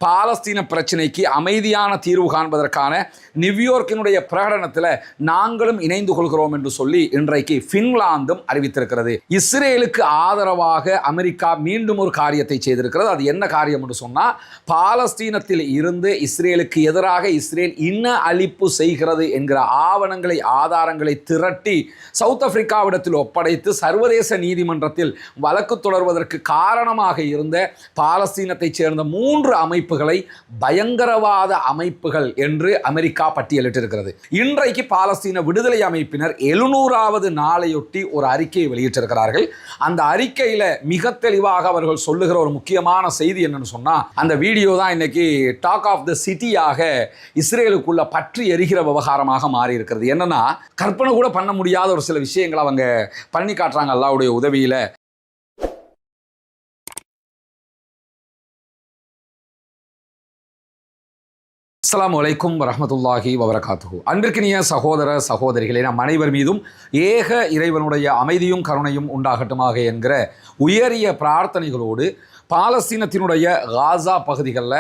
பாலஸ்தீன பிரச்சினைக்கு அமைதியான தீர்வு காண்பதற்கான நியூயார்க்கினுடைய பிரகடனத்தில் நாங்களும் இணைந்து கொள்கிறோம் என்று சொல்லி இன்றைக்கு பின்லாந்தும் அறிவித்திருக்கிறது. இஸ்ரேலுக்கு ஆதரவாக அமெரிக்கா மீண்டும் ஒரு காரியத்தை செய்திருக்கிறது. அது என்ன காரியம் என்று சொன்னால், பாலஸ்தீனத்தில் இருந்து இஸ்ரேலுக்கு எதிராக இஸ்ரேல் இன அழிப்பு செய்கிறது என்கிற ஆவணங்களை ஆதாரங்களை திரட்டி சவுத் ஆப்பிரிக்காவிடத்தில் ஒப்படைத்து சர்வதேச நீதிமன்றத்தில் வழக்கு தொடர்வதற்கு காரணமாக இருந்த பாலஸ்தீனத்தைச் சேர்ந்த 3 அமைப்புகளை பயங்கரவாத அமைப்புகள் என்று அமெரிக்கா பட்டியலிட்டிருக்கிறது. இன்றைக்கு பாலஸ்தீன விடுதலை அமைப்பினர் 700வது நாளையொட்டி ஒரு அறிக்கையை வெளியிட்டிருக்கிறார்கள். அந்த அறிக்கையில மிக தெளிவாக அவர்கள் சொல்லுகிற ஒரு முக்கியமான செய்தி என்னன்னு சொன்னா, அந்த வீடியோ தான் இன்னைக்கு டாக் ஆஃப் த சிட்டியாக இஸ்ரேலுக்குள்ள பற்றி எரிகிற விவகாரமாக மாறி இருக்கிறது. என்னன்னா, கற்பனை கூட பண்ண முடியாத ஒரு சில விஷயங்களை அவங்க பண்ணி காட்டுறாங்க அல்லாஹ்வுடைய உதவியில. அஸ்ஸலாமு அலைக்கும் வரஹ்மத்துல்லாஹி வபரகாத்துஹு. அன்பிற்கினிய சகோதர சகோதரிகளே, நம் அனைவர் மீதும் ஏக இறைவனுடைய அமைதியும் கருணையும் உண்டாகட்டுமாக என்கிற உயரிய பிரார்த்தனைகளோடு பாலஸ்தீனத்தினுடைய காசா பகுதிகளில்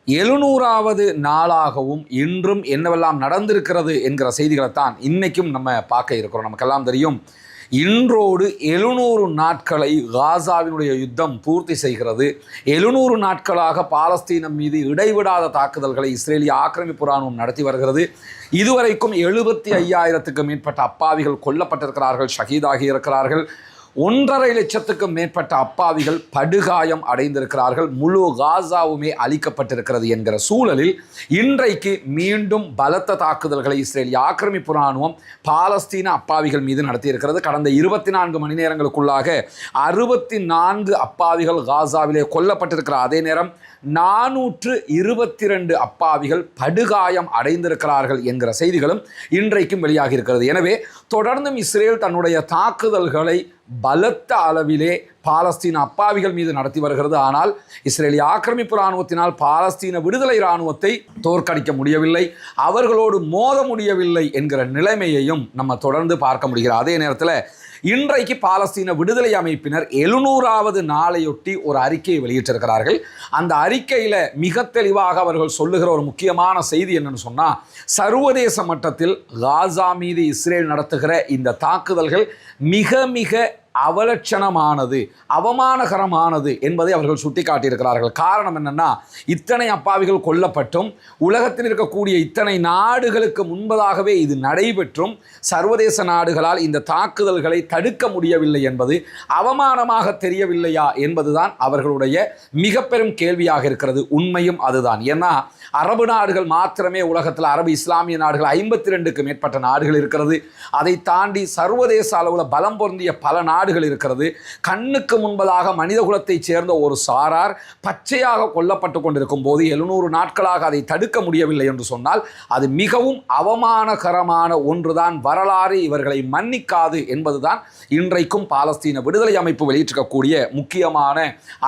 700வது நாளாகவும் இன்றும் என்னவெல்லாம் நடந்திருக்கிறது என்கிற செய்திகளைத்தான் இன்றைக்கும் நம்ம பார்க்க இருக்கிறோம். நமக்கெல்லாம் தெரியும், இன்றோடு 700 நாட்களை காசாவினுடைய யுத்தம் பூர்த்தி செய்கிறது. 700 நாட்களாக பாலஸ்தீனம் மீது இடைவிடாத தாக்குதல்களை இஸ்ரேலிய ஆக்கிரமிப்பு இராணுவம் நடத்தி வருகிறது. இதுவரைக்கும் 75,000க்கும் மேற்பட்ட அப்பாவிகள் கொல்லப்பட்டிருக்கிறார்கள், ஷஹீதாகி இருக்கிறார்கள். 1.5 லட்சத்துக்கும் மேற்பட்ட அப்பாவிகள் படுகாயம் அடைந்திருக்கிறார்கள். முழு காசாவுமே அழிக்கப்பட்டிருக்கிறது என்கிற சூழலில் இன்றைக்கு மீண்டும் பலத்த தாக்குதல்களை இஸ்ரேலிய ஆக்கிரமிப்பு இராணுவம் பாலஸ்தீன அப்பாவிகள் மீது நடத்தியிருக்கிறது. கடந்த 24 மணி நேரங்களுக்குள்ளாக 64 அப்பாவிகள் காசாவிலே கொல்லப்பட்டிருக்கிற அதே நேரம் 422 அப்பாவிகள் படுகாயம் அடைந்திருக்கிறார்கள் என்கிற செய்திகளும் இன்றைக்கும் வெளியாகி இருக்கிறது. எனவே தொடர்ந்தும் இஸ்ரேல் தன்னுடைய தாக்குதல்களை பலத்த அளவிலே பாலஸ்தீன அப்பாவிகள் மீது நடத்தி வருகிறது. ஆனால் இஸ்ரேலிய ஆக்கிரமிப்பு இராணுவத்தினால் பாலஸ்தீன விடுதலை இராணுவத்தை தோற்கடிக்க முடியவில்லை, அவர்களோடு மோத முடியவில்லை என்கிற நிலைமையையும் நம்ம தொடர்ந்து பார்க்க முடிகிறது. அதே நேரத்தில் இன்றைக்கு பாலஸ்தீன விடுதலை அமைப்பினர் 700வது நாளையொட்டி ஒரு அறிக்கையை வெளியிட்டிருக்கிறார்கள். அந்த அறிக்கையில் மிக தெளிவாக அவர்கள் சொல்லுகிற ஒரு முக்கியமான செய்தி என்னன்னு சொன்னால், சர்வதேச மட்டத்தில் காசா மீது இஸ்ரேல் நடத்துகிற இந்த தாக்குதல்கள் மிக மிக அவலட்சணமானது, அவமானகரமானது என்பதை அவர்கள் சுட்டிக்காட்டியிருக்கிறார்கள். காரணம் என்னன்னா, இத்தனை அப்பாவிகள் கொல்லப்பட்டும் உலகத்தில் இருக்கக்கூடிய இத்தனை நாடுகளுக்கு முன்பதாகவே இது நடைபெற்றும் சர்வதேச நாடுகளால் இந்த தாக்குதல்களை தடுக்க முடியவில்லை என்பது அவமானமாக தெரியவில்லையா என்பதுதான் அவர்களுடைய மிக பெரும் கேள்வியாக இருக்கிறது. உண்மையும் அதுதான். ஏன்னா, அரபு நாடுகள் மாத்திரமே உலகத்தில், அரபு இஸ்லாமிய நாடுகள் 52க்கும் மேற்பட்ட நாடுகள் இருக்கிறது. அதை தாண்டி சர்வதேச அளவில் பலம் பொருந்திய பல நாடுகள் இருக்கிறது. கண்ணுக்கு முன்பதாக மனித குலத்தை சேர்ந்த ஒரு சாரார் பச்சையாக கொல்லப்பட்டு கொண்டிருக்கும் போது 700 நாட்களாக அதை தடுக்க முடியவில்லை என்று சொன்னால் அது மிகவும் அவமானகரமான ஒன்றுதான். வரலாறு இவர்களை மன்னிக்காது என்பதுதான் இன்றைக்கும் பாலஸ்தீன விடுதலை அமைப்பு வெளியிட்டிருக்கக்கூடிய முக்கியமான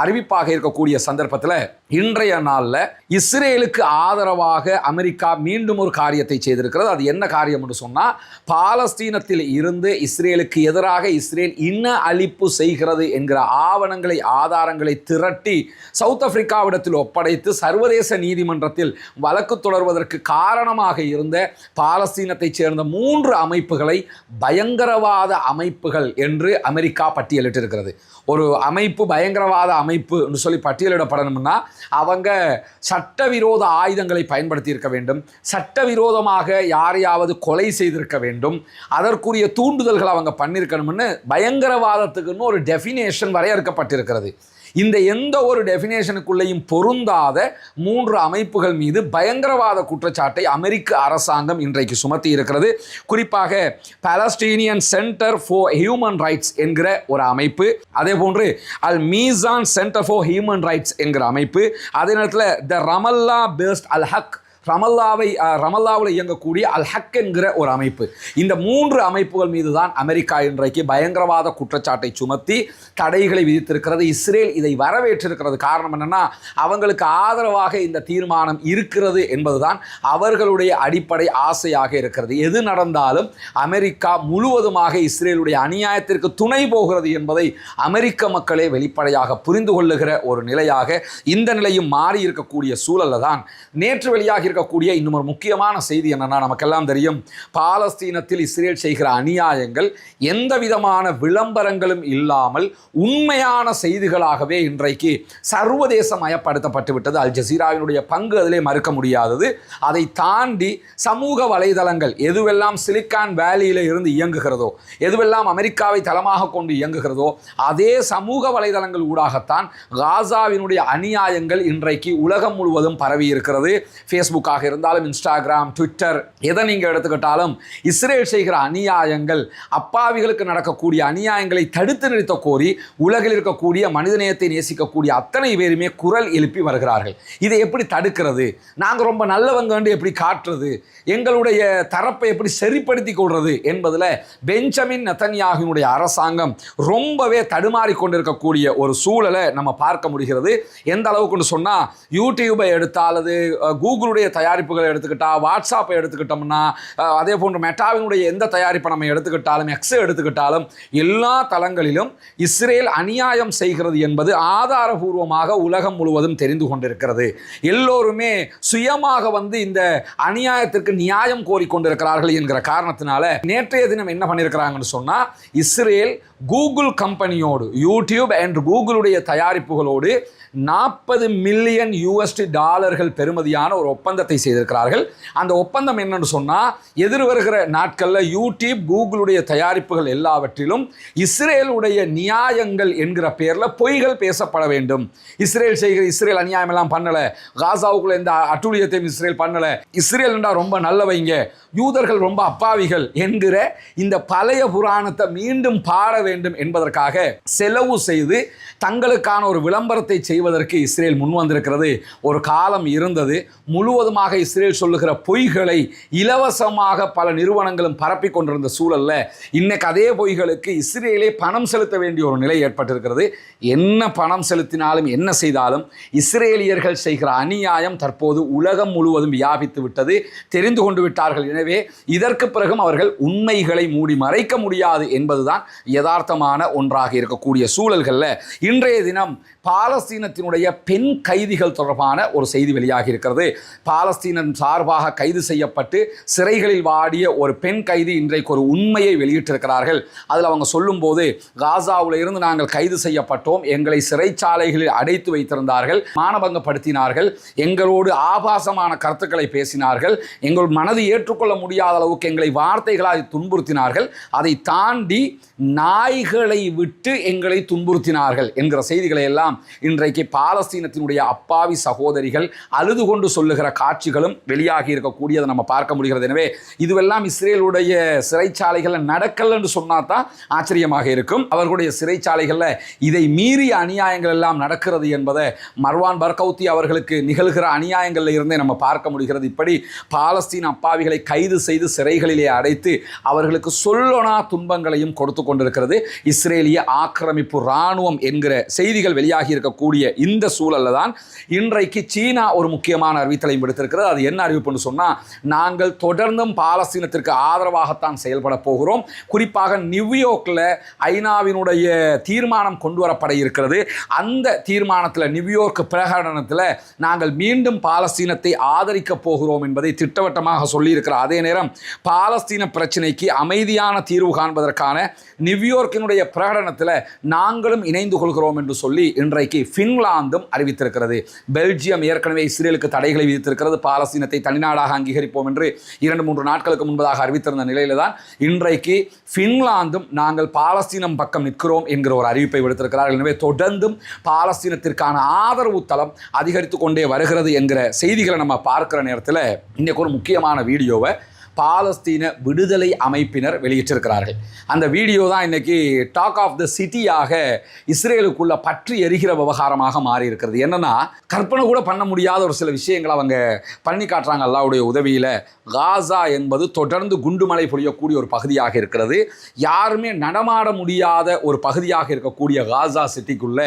அறிவிப்பாக இருக்கக்கூடிய சந்தர்ப்பத்தில் இன்றைய நாளில் இஸ்ரேலுக்கு ஆதரவாக அமெரிக்கா மீண்டும் ஒரு காரியத்தை செய்திருக்கிறது. அது என்ன காரியம் என்று சொன்னால், பாலஸ்தீனத்தில் இருந்து இஸ்ரேலுக்கு எதிராக இஸ்ரேல் இன அழிப்பு செய்கிறது என்கிற ஆவணங்களை ஆதாரங்களை திரட்டி சவுத் ஆப்பிரிக்காவிடத்தில் ஒப்படைத்து சர்வதேச நீதிமன்றத்தில் வழக்கு தொடர்வதற்கு காரணமாக இருந்த பாலஸ்தீனத்தைச் சேர்ந்த 3 அமைப்புகளை பயங்கரவாத அமைப்புகள் என்று அமெரிக்கா பட்டியலிட்டிருக்கிறது. ஒரு அமைப்பு பயங்கரவாத அமைப்பு என்று சொல்லி பட்டியலிடப்படணும்னா அவங்க சட்டவிரோத ஆயுதங்களை பயன்படுத்தி இருக்க வேண்டும், சட்டவிரோதமாக யாரையாவது கொலை செய்திருக்க வேண்டும், அதற்குரிய தூண்டுதல்கள் அவங்க பண்ணியிருக்கணும்னு பயங்கரவாதத்துக்குன்னு ஒரு டெஃபினேஷன் வரையறுக்கப்பட்டிருக்கிறது. இந்த எந்த ஒரு டெஃபினேஷனுக்குள்ளேயும் பொருந்தாத 3 அமைப்புகள் மீது பயங்கரவாத குற்றச்சாட்டை அமெரிக்க அரசாங்கம் இன்றைக்கு சுமத்தி இருக்கிறது. குறிப்பாக Palestinian centre for human rights என்கிற ஒரு அமைப்பு, அதே போன்று அல் மீசான் சென்டர் ஃபார் ஹியூமன் ரைட்ஸ் என்கிற அமைப்பு, அதே நேரத்தில் த ரமல்லா பேஸ்ட் அல் ஹக் ரமல்லாவில் இயங்கக்கூடிய அல் ஹக் என்கிற ஒரு அமைப்பு. இந்த 3 அமைப்புகள் மீது தான் அமெரிக்கா இன்றைக்கு பயங்கரவாத குற்றச்சாட்டை சுமத்தி தடைகளை விதித்திருக்கிறது. இஸ்ரேல் இதை வரவேற்றிருக்கிறது. காரணம் என்னன்னா, அவங்களுக்கு ஆதரவாக இந்த தீர்மானம் இருக்கிறது என்பதுதான் அவர்களுடைய அடிப்படை ஆசையாக இருக்கிறது. எது நடந்தாலும் அமெரிக்கா முழுவதுமாக இஸ்ரேலுடைய அநியாயத்திற்கு துணை போகிறது என்பதை அமெரிக்க மக்களே வெளிப்படையாக புரிந்து கொள்ளுகிற ஒரு நிலையாக இந்த நிலையும் மாறி இருக்கக்கூடிய சூழல்ல தான் நேற்று வெளியாகி இருக்கக்கூடிய இன்னும் ஒரு முக்கியமான செய்தி என்னன்னா, நமக்கெல்லாம் தெரியும், பாலஸ்தீனத்தில் இஸ்ரேல் செய்கிற அநியாயங்கள் எந்த விதமான விளம்பரங்களும் இல்லாமல் உண்மையான செய்திகளாகவே இன்றைக்கு சர்வதேச மயப்படுத்தப்பட்டு விட்டது. அல் ஜசீராவினுடைய பங்கு அதிலே மறுக்க முடியாதது. அதை தாண்டி சமூக வலைதளங்கள் எதுவெல்லாம் சிலிக்கான் வேலியில இருந்து இயங்குகிறதோ, எதுவெல்லாம் அமெரிக்காவை தளமாக கொண்டு இயங்குகிறதோ, அதே சமூக வலைதளங்கள் ஊடாகத்தான் காசாவினுடைய அநியாயங்கள் இன்றைக்கு உலகம் முழுவதும் பரவி இருக்கிறது. ஃபேஸ்புக்காக இருந்தாலும், இன்ஸ்டாகிராம், ட்விட்டர், எதை நீங்கள் எடுத்துக்கிட்டாலும் இஸ்ரேல் செய்கிற அநியாயங்கள், அப்பாவிகளுக்கு நடக்கக்கூடிய அநியாயங்களை தடுத்து நிறுத்த கோரி உலகில் இருக்கக்கூடிய மனிதநேயத்தை நேசிக்கக்கூடிய அத்தனை பேருமே குரல் எழுப்பி வருகிறார்கள். இதை எப்படி தடுக்கிறது? நாங்கள் ரொம்ப நல்லவங்க எப்படி காட்டுறது? எங்களுடைய தரப்பை எப்படி சரிப்படுத்தி கொள்வது என்பதில் பெஞ்சமின் நெதன்யாகுவினுடைய அரசாங்கம் ரொம்பவே தடுமாறி கொண்டிருக்கக்கூடிய ஒரு சூழலை நம்ம பார்க்க முடிகிறது. எந்த அளவுக்கு சொன்னால், யூடியூபை எடுத்தால், அல்லது கூகுளுடைய தயாரிப்புகளை எடுத்துக்கிட்டா, வாட்ஸ்அப்பை எடுத்துக்கிட்டோம்னா, அதே போன்று மெட்டாவினுடைய எந்த தயாரிப்பை நம்ம எடுத்துக்கிட்டாலும், எக்ஸை எடுத்துக்கிட்டாலும், எல்லா தளங்களிலும் இஸ்ரேல் அநியாயம் செய்கிறது என்பது ஆதாரபூர்வமாக உலகம் முழுவதும் தெரிந்து கொண்டிருக்கிறது. எல்லோருமே சுயமாக இந்த அநியாயத்திற்கு நியாயம் கோரிக்கொண்டிருக்கிறார்கள் என்கிற காரணத்தினால நேற்றைய தினம் என்ன பண்ணியிருக்கிறாங்கன்னு சொன்னா, இஸ்ரேல் கூகுள் கம்பெனியோடு, யூடியூப் அண்ட் கூகுளுடைய தயாரிப்புகளோடு $40 மில்லியன் பெறுமதியான ஒரு ஒப்பந்தத்தை செய்திருக்கிறார்கள். அந்த ஒப்பந்தம் என்னன்னு சொன்னால், எதிர்வருகிற நாட்களில் யூடியூப், கூகுளுடைய தயாரிப்புகள் எல்லாவற்றிலும் இஸ்ரேலுடைய நியாயங்கள் என்கிற பெயரில் பொய்கள் பேசப்பட வேண்டும். இஸ்ரேல் அநியாயம் எல்லாம் பண்ணலை, காசாவுக்குள்ள எந்த அட்டூழியத்தையும் இஸ்ரேல் பண்ணலை, இஸ்ரேல் என்றால் ரொம்ப நல்லவைங்க, யூதர்கள் ரொம்ப அப்பாவிகள் என்கிற இந்த பழைய புராணத்தை மீண்டும் பாட வேண்டும் என்பதற்காக செலவு செய்து தங்களுக்கான ஒரு விளம்பரத்தை செய்வதற்கு இஸ்ரேல் முன் வந்திருக்கிறது. ஒரு காலம் இருந்தது, முழுவதுமாக இஸ்ரேல் சொல்லுகிற பொய்களை இலவசமாக பல நிறுவனங்களும் பரப்பி கொண்டிருந்த சூழல்ல இன்னைக்கு அதே பொய்களுக்கு இஸ்ரேலே பணம் செலுத்த வேண்டிய ஒரு நிலை ஏற்பட்டிருக்கிறது. என்ன பணம் செலுத்தினாலும் என்ன செய்தாலும் இஸ்ரேலியர்கள் செய்கிற அநியாயம் தற்போது உலகம் முழுவதும் வியாபித்து விட்டது, தெரிந்து கொண்டு விட்டார்கள். எனவே இதற்கு பிறகும் அவர்கள் உண்மைகளை மூடி மறைக்க முடியாது என்பதுதான் யதார்த்தமான ஒன்றாக இருக்கக்கூடிய சூழல்களில் இன்றைய தினம் பாலஸ்தீனத்தினுடைய பெண் கைதிகள் தொடர்பான ஒரு செய்தி வெளியாகி இருக்கிறது. பாலஸ்தீனம் சார்பாக கைது செய்யப்பட்டு சிறைகளில் வாடிய ஒரு பெண் கைதி இன்றைக்கு ஒரு உண்மையை வெளியிட்டிருக்கிறார்கள். அதில் அவங்க சொல்லும்போது, காசாவில் இருந்து நாங்கள் கைது செய்யப்பட்டோம், எங்களை சிறைச்சாலைகளில் அடைத்து வைத்திருந்தார்கள், மானபங்கப்படுத்தினார்கள், எங்களோடு ஆபாசமான கருத்துக்களை பேசினார்கள், எங்கள் மனது ஏற்றுக்கொள்ள முடியாத அளவுக்கு எங்களை வார்த்தைகளால் துன்புறுத்தினார்கள், அதை தாண்டி நாய்களை விட்டு எங்களை துன்புறுத்தினார்கள் என்கிற செய்திகளை எல்லாம் இன்றைக்கு பாலஸ்தீனத்தினுடைய அப்பாவி சகோதரிகள் அழுது கொண்டு சொல்லுகிற காட்சிகளும் வெளியாகி இருக்கக்கூடியதை நம்ம பார்க்க முடிகிறது. எனவே இதுவெல்லாம் இஸ்ரேலுடைய சிறைச்சாலைகளில் நடக்கல என்று சொன்னாதான் ஆச்சரியமாக இருக்கும். அவர்களுடைய சிறைச்சாலைகளில் இதை மீறிய அநியாயங்கள் எல்லாம் நடக்கிறது என்பதை மர்வான் பர்கௌத்தி அவர்களுக்கு நிகழ்கிற அநியாயங்களில் இருந்தே நம்ம பார்க்க முடிகிறது. இப்படி பாலஸ்தீன அப்பாவிகளை கைது செய்து சிறைகளிலே அடைத்து அவர்களுக்கு சொல்லொணா துன்பங்களையும் கொடுத்து கொண்டிருக்கிறது இஸ்ரேலிய ஆக்கிரமிப்பு இராணுவம் என்கிற செய்திகள் வெளியாகி இருக்கக்கூடிய இந்த சூழல்ல தான் இன்றைக்கு சீனா ஒரு முக்கியமான அறிவித்தலை விடுத்திருக்கிறது. அது என்ன அறிவிப்புன்னு சொன்னா, நாங்கள் தொடர்ந்தும் பாலஸ்தீனத்திற்கு ஆதரவாகத்தான் செயல்பட போகிறோம். குறிப்பாக நியூயார்க்ல ஐநாவினுடைய தீர்மானம் கொண்டு வரப்பட இருக்கிறது. அந்த தீர்மானத்தில், நியூயார்க் பிரகடனத்தில் நாங்கள் மீண்டும் பாலஸ்தீனத்தை ஆதரிக்க போகிறோம் என்பதை திட்டவட்டமாக சொல்லியிருக்கிறார். அதே நேரம் பாலஸ்தீன பிரச்சனைக்கு அமைதியான தீர்வு காண்பதற்கான நியூயார்க்கினுடைய பிரகடனத்தில் நாங்களும் இணைந்து கொள்கிறோம் என்று சொல்லி இன்றைக்கு பின்லாந்தும் அறிவித்திருக்கிறது. பெல்ஜியம் ஏற்கனவே இஸ்ரேலுக்கு தடைகளை விதித்திருக்கிறது. பாலஸ்தீனத்தை தனிநாடாக அங்கீகரிப்போம் என்று 2-3 நாட்களுக்கு முன்பதாக அறிவித்திருந்த நிலையில தான் இன்றைக்கு பின்லாந்தும் நாங்கள் பாலஸ்தீனம் பக்கம் நிற்கிறோம் என்கிற ஒரு அறிவிப்பை விடுத்திருக்கிறார்கள். எனவே தொடர்ந்தும் பாலஸ்தீனத்திற்கான ஆதரவு தளம் அதிகரித்து கொண்டே வருகிறது என்கிற செய்திகளை நம்ம பார்க்கிற நேரத்தில் இன்னைக்கு ஒரு முக்கியமான வீடியோவை பாலஸ்தீன விடுதலை அமைப்பினர் வெளியிட்டிருக்கிறார்கள். அந்த வீடியோ தான் இன்னைக்கு டாக் ஆஃப் த சிட்டியாக இஸ்ரேலுக்குள்ள பற்றி எரிகிற விவகாரமாக மாறி இருக்கிறது. என்னன்னா, கற்பனை கூட பண்ண முடியாத ஒரு சில விஷயங்களை அவங்க பண்ணி காட்டுறாங்க. அல்லாஹ்வுடைய உதவியில் காசா என்பது தொடர்ந்து குண்டுமலை பொழியக்கூடிய ஒரு பகுதியாக இருக்கிறது. யாருமே நடமாட முடியாத ஒரு பகுதியாக இருக்கக்கூடிய காசா சிட்டிக்குள்ள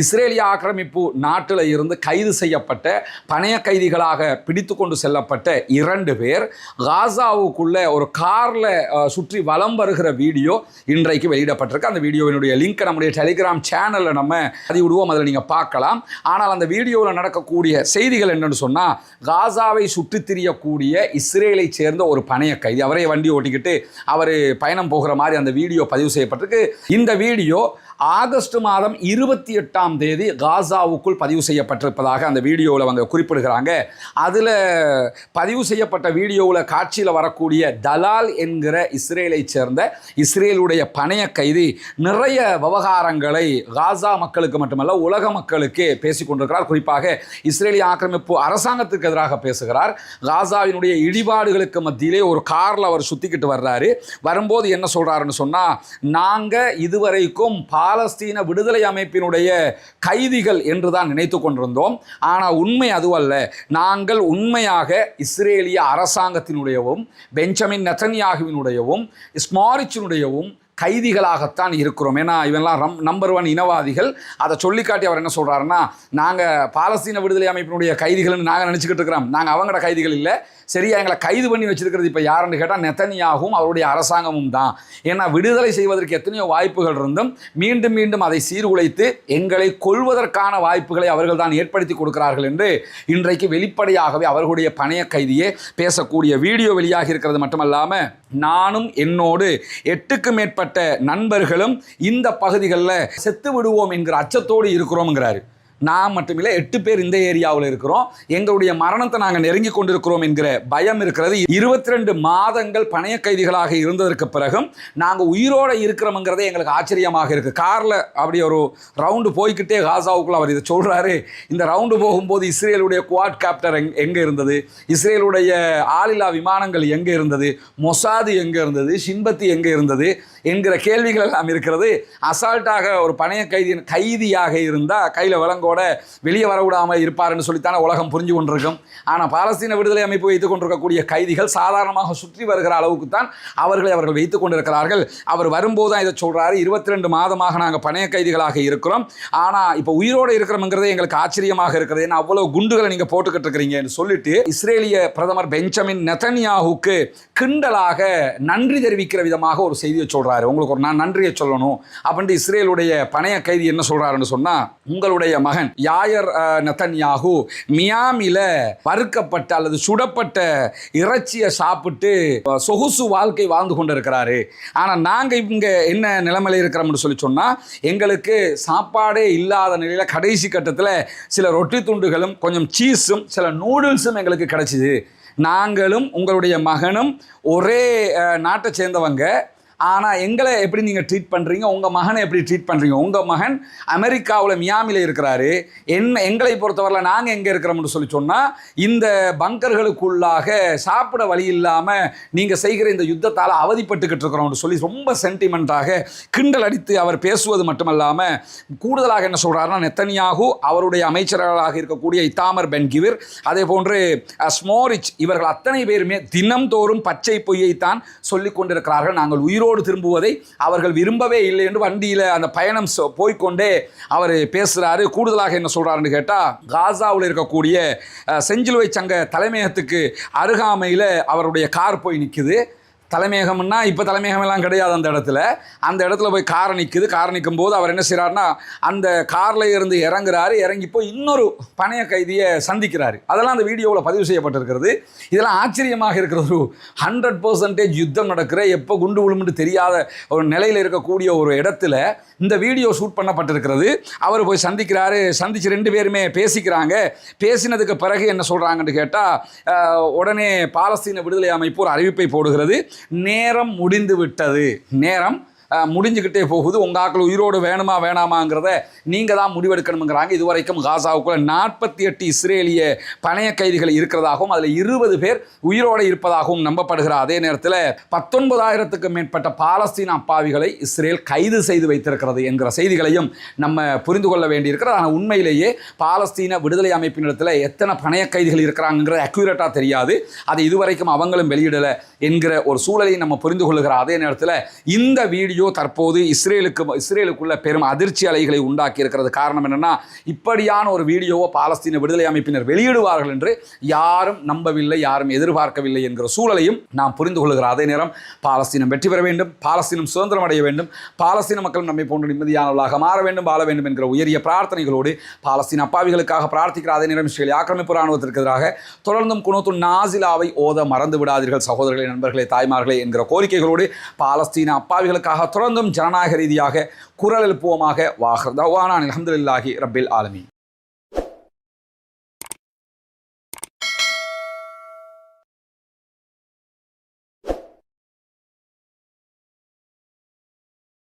இஸ்ரேலிய ஆக்கிரமிப்பு நாட்டில் இருந்து கைது செய்யப்பட்ட பணைய கைதிகளாக பிடித்து கொண்டு செல்லப்பட்ட 2 பேர் காசாவுக்குள்ள ஒரு காரில் சுற்றி வலம் வருகிற வீடியோ இன்றைக்கு வெளியிடப்பட்டிருக்கு. அந்த வீடியோவினுடைய லிங்க் நம்முடைய டெலிகிராம் சேனலில் நம்ம பதிவிடுவோம், அதில் நீங்கள் பார்க்கலாம். ஆனால் அந்த வீடியோவில் நடக்கக்கூடிய செய்திகள் என்னென்னு சொன்னால், காசாவை சுற்றி திரியக்கூடிய இஸ்ரேலை சேர்ந்த ஒரு பணைய கைதி, அவரே வண்டி ஓட்டிக்கிட்டு அவர் பயணம் போகிற மாதிரி அந்த வீடியோ பதிவு செய்யப்பட்டிருக்கு. இந்த வீடியோ ஆகஸ்ட் மாதம் 28ஆம் தேதி காசாவுக்குள் பதிவு செய்யப்பட்டிருப்பதாக அந்த வீடியோவில் அவங்க குறிப்பிடுகிறாங்க. அதில் பதிவு செய்யப்பட்ட வீடியோவில் காட்சியில் வரக்கூடிய தலால் என்கிற இஸ்ரேலை சேர்ந்த இஸ்ரேலுடைய பணைய கைதி நிறைய விவகாரங்களை காசா மக்களுக்கு மட்டுமல்ல உலக மக்களுக்கு பேசிக் கொண்டிருக்கிறார். குறிப்பாக இஸ்ரேலிய ஆக்கிரமிப்பு அரசாங்கத்துக்கு எதிராக பேசுகிறார். காசாவினுடைய இடிபாடுகளுக்கு மத்தியிலே ஒரு காரில் அவர் சுற்றிக்கிட்டு வர்றாரு. வரும்போது என்ன சொல்கிறாருன்னு சொன்னால், நாங்கள் இதுவரைக்கும் பாலஸ்தீன விடுதலை அமைப்பினுடைய கைதிகள் என்று தான் நினைத்து கொண்டிருந்தோம். ஆனால் உண்மை அதுவல்ல. நாங்கள் உண்மையாக இஸ்ரேலிய அரசாங்கத்தினுடையவும் பெஞ்சமின் நெதன்யாகுவினுடையவும் ஸ்மாரிச்சினுடையவும் கைதிகளாகத்தான் இருக்கிறோம். ஏன்னா இவெல்லாம் நம்பர் 1 இனவாதிகள். அதை சொல்லிக்காட்டி அவர் என்ன சொல்கிறாருன்னா, நாங்கள் பாலஸ்தீன விடுதலை அமைப்பினுடைய கைதிகள்னு நாங்கள் நினச்சிக்கிட்டு இருக்கிறோம். நாங்கள் அவங்களோட கைதிகள் இல்லை. சரியா, எங்களை கைது பண்ணி வச்சிருக்கிறது இப்போ யாருன்னு கேட்டால் நெதன்யாகும் அவருடைய அரசாங்கமும் தான். ஏன்னா விடுதலை செய்வதற்கு எத்தனையோ வாய்ப்புகள் இருந்தும் மீண்டும் மீண்டும் அதை சீர்குலைத்து எங்களை கொல்வதற்கான வாய்ப்புகளை அவர்கள் தான் ஏற்படுத்தி கொடுக்கிறார்கள் என்று இன்றைக்கு வெளிப்படையாகவே அவர்களுடைய பணைய கைதியே பேசக்கூடிய வீடியோ வெளியாகி இருக்கிறது. மட்டுமல்லாமல் நானும் என்னோடு 8க்கும் மேற்பட்ட நண்பர்களும் இந்த பகுதிகளில் செத்து விடுவோம் என்கிற அச்சத்தோடு இருக்கிறோம்ங்கிறாரு. நான் மட்டுமில்லை, 8 பேர் இந்த ஏரியாவில் இருக்கிறோம். எங்களுடைய மரணத்தை நாங்கள் நெருங்கி கொண்டிருக்கிறோம் என்கிற பயம் இருக்கிறது. 22 மாதங்கள் பணைய கைதிகளாக இருந்ததற்கு பிறகும் நாங்கள் உயிரோடு இருக்கிறோம்ங்கிறதே எங்களுக்கு ஆச்சரியமாக இருக்குது. காரில் அப்படி ஒரு ரவுண்டு போய்கிட்டே காசாவுக்குள்ள அவர் இதை சொல்கிறாரு. இந்த ரவுண்டு போகும்போது இஸ்ரேலுடைய குவாட் காப்டர் எங்கே இருந்தது, இஸ்ரேலுடைய ஆளில்லா விமானங்கள் எங்கே இருந்தது, மொசாது எங்கே இருந்தது, ஷின்பத்தி எங்கே இருந்தது என்கிற கேள்விகள் எல்லாம் இருக்கிறது. அசால்ட்டாக ஒரு பணைய கைதியாக இருந்தால் கையில் விலங்கோட வெளியே வரவிடாமல் இருப்பார்னு சொல்லித்தானே உலகம் புரிஞ்சு கொண்டிருக்கும். ஆனால் பாலஸ்தீன விடுதலை அமைப்பு வைத்துக் கொண்டிருக்கக்கூடிய கைதிகள் சாதாரணமாக சுற்றி வருகிற அளவுக்கு தான் அவர்கள் வைத்துக் கொண்டிருக்கிறார்கள். அவர் வரும்போது தான் இதை சொல்கிறாரு. 22 மாதமாக நாங்கள் பணைய கைதிகளாக இருக்கிறோம், ஆனால் இப்போ உயிரோடு இருக்கிறோம்ங்கிறதே எங்களுக்கு ஆச்சரியமாக இருக்கிறது. ஏன்னா அவ்வளோ குண்டுகளை நீங்கள் போட்டுக்கிட்டு இருக்கிறீங்கன்னு சொல்லிட்டு இஸ்ரேலிய பிரதமர் பெஞ்சமின் நெதன்யாகுக்கு கிண்டலாக நன்றி தெரிவிக்கிற விதமாக ஒரு செய்தியை சொல்கிறார். உங்களுக்கு ஒரு நான் நன்றியை சொல்லணும் அப்படின்ட்டு இஸ்ரேலுடைய பணைய கைதி என்ன சொல்றாருன்னு சொன்னா, உங்களுடைய மகன் யாயர் நெதன்யாகு மியாமில வறுக்கப்பட்ட அல்லது சுடப்பட்ட இறைச்சியை சாப்பிட்டு சொகுசு வாழ்க்கை வாழ்ந்து கொண்டு இருக்கிறாரு. ஆனால் நாங்கள் இங்கே என்ன நிலைமையில் இருக்கிறோம்னு சொல்லி சொன்னால், எங்களுக்கு சாப்பாடே இல்லாத நிலையில் கடைசி கட்டத்தில் சில ரொட்டி துண்டுகளும் கொஞ்சம் சீஸும் சில நூடுல்ஸும் எங்களுக்கு கிடைச்சிது. நாங்களும் உங்களுடைய மகனும் ஒரே நாட்டை சேர்ந்தவங்க. ஆனால் எங்களை எப்படி நீங்கள் ட்ரீட் பண்ணுறீங்க, உங்கள் மகனை எப்படி ட்ரீட் பண்ணுறீங்க? உங்கள் மகன் அமெரிக்காவில் மியாமியில் இருக்கிறாரு. எங்களை பொறுத்தவரையில் நாங்கள் எங்கே இருக்கிறோம்னு சொல்லி சொன்னால், இந்த பங்கர்களுக்குள்ளாக சாப்பிட வழி இல்லாமல் நீங்கள் செய்கிற இந்த யுத்தத்தால் அவதிப்பட்டுக்கிட்டு இருக்கிறோம்னு சொல்லி ரொம்ப சென்டிமெண்ட்டாக கிண்டல் அடித்து அவர் பேசுவது மட்டுமல்லாமல் கூடுதலாக என்ன சொல்கிறாருன்னா, நெதன்யாகு அவருடைய அமைச்சர்களாக இருக்கக்கூடிய இத்தாமர் பென் கிவிர், அதே போன்று ஸ்மோரிச், இவர்கள் அத்தனை பேருமே தினம்தோறும் பச்சை பொய்யைத்தான் சொல்லிக் கொண்டிருக்கிறார்கள். நாங்கள் உயிரோடு திரும்புவதை அவர்கள் விரும்பவே இல்லை என்று வண்டியில் அந்த பயணம் போய்கொண்டே அவர் பேசுகிறாரு. கூடுதலாக என்ன சொல்கிறாருன்னு கேட்டால், காசாவில் இருக்கக்கூடிய செஞ்சிலுவை சங்க தலைமையகத்துக்கு அருகாமையில் அவருடைய கார் போய் நிற்குது. தலைமையகம்னா இப்போ தலைமையகமெல்லாம் கிடையாது. அந்த இடத்துல போய் காரை நிற்கும் போது அவர் என்ன செய்கிறாருன்னா, அந்த காரில் இருந்து இறங்கி போய் இன்னொரு பணைய கைதியை சந்திக்கிறாரு. அதெல்லாம் அந்த வீடியோவில் பதிவு செய்யப்பட்டிருக்கிறது. இதெல்லாம் ஆச்சரியமாக இருக்கிறது. 100% யுத்தம் நடக்கிற, எப்போ குண்டு விழுமுன்னு தெரியாத ஒரு நிலையில் இருக்கக்கூடிய ஒரு இடத்துல இந்த வீடியோ ஷூட் பண்ணப்பட்டிருக்கிறது. அவர் போய் சந்திக்கிறாரு. சந்தித்து 2 பேருமே பேசிக்கிறாங்க. பேசினதுக்கு பிறகு என்ன சொல்கிறாங்கன்னு கேட்டால், உடனே பாலஸ்தீன விடுதலை அமைப்பு ஒரு அறிவிப்பை போடுகிறது. நேரம் முடிந்து விட்டது, நேரம் முடிஞ்சுக்கிட்டே போகுது. உங்கள் ஆக்கள் உயிரோடு வேணுமா வேணாமாங்கிறத நீங்கள் தான் முடிவெடுக்கணுங்கிறாங்க. இதுவரைக்கும் காசாவுக்குள்ள 48 இஸ்ரேலிய பணைய கைதிகள் இருக்கிறதாகவும் அதில் 20 பேர் உயிரோடு இருப்பதாகவும் நம்பப்படுகிறார். அதே நேரத்தில் 19,000க்கும் மேற்பட்ட பாலஸ்தீன அப்பாவிகளை இஸ்ரேல் கைது செய்து வைத்திருக்கிறது என்கிற செய்திகளையும் நம்ம புரிந்து கொள்ள வேண்டியிருக்கிறது. ஆனால் உண்மையிலேயே பாலஸ்தீன விடுதலை அமைப்பினிடத்தில் எத்தனை பணைய கைதிகள் இருக்கிறாங்கிறது அக்யூரேட்டாக தெரியாது. அதை இதுவரைக்கும் அவங்களும் வெளியிடலை என்கிற ஒரு சூழலை நம்ம புரிந்து கொள்ளுகிறோம். அதே நேரத்தில் இந்த வீடியோ தற்போது இஸ்ரேலுக்குள்ள பெரும் அதிர்ச்சி அலைகளை உண்டாக்கி இருக்கிறது. காரணம் என்னன்னா, இப்படியான ஒரு வீடியோவை பாலஸ்தீன விடுதலை அமைப்பினர் வெளியிடுவார்கள் என்று யாரும் நம்பவில்லை, யாரும் எதிர்பார்க்கவில்லை என்கிற சூழலையும் நாம் புரிந்து கொள்கிறோம். அதே நேரம் பாலஸ்தீனம் வெற்றி பெற வேண்டும், பாலஸ்தீனம் சுதந்திரம் அடைய வேண்டும், பாலஸ்தீன மக்கள் நம்மை போன்ற நிம்மதியானவர்களாக மாற வேண்டும், வாழ வேண்டும் என்கிற உயரிய பிரார்த்தனைகளோடு பாலஸ்தீன அப்பாவிகளுக்காக பிரார்த்திக்கிற அதே நேரம் இஸ்ரேல் ஆக்கிரமிப்பு ராணுவத்திற்கு எதிராக தொடர்ந்தும் குனூத்துன் நாசிலாவை ஓத மறந்து விடாதீர்கள் சகோதரர்களே, நண்பர்களே, தாய்மார்களே என்கிற கோரிக்கைகளோடு பாலஸ்தீன அப்பாவிகளுக்காக தொடர்ந்தும் ஜனநாயக ரீதியாக குரல் எழுப்புவோமாக. வாஹர் தவானா அல்ஹம்துலில்லாஹி ரப்பில் ஆலமீன்.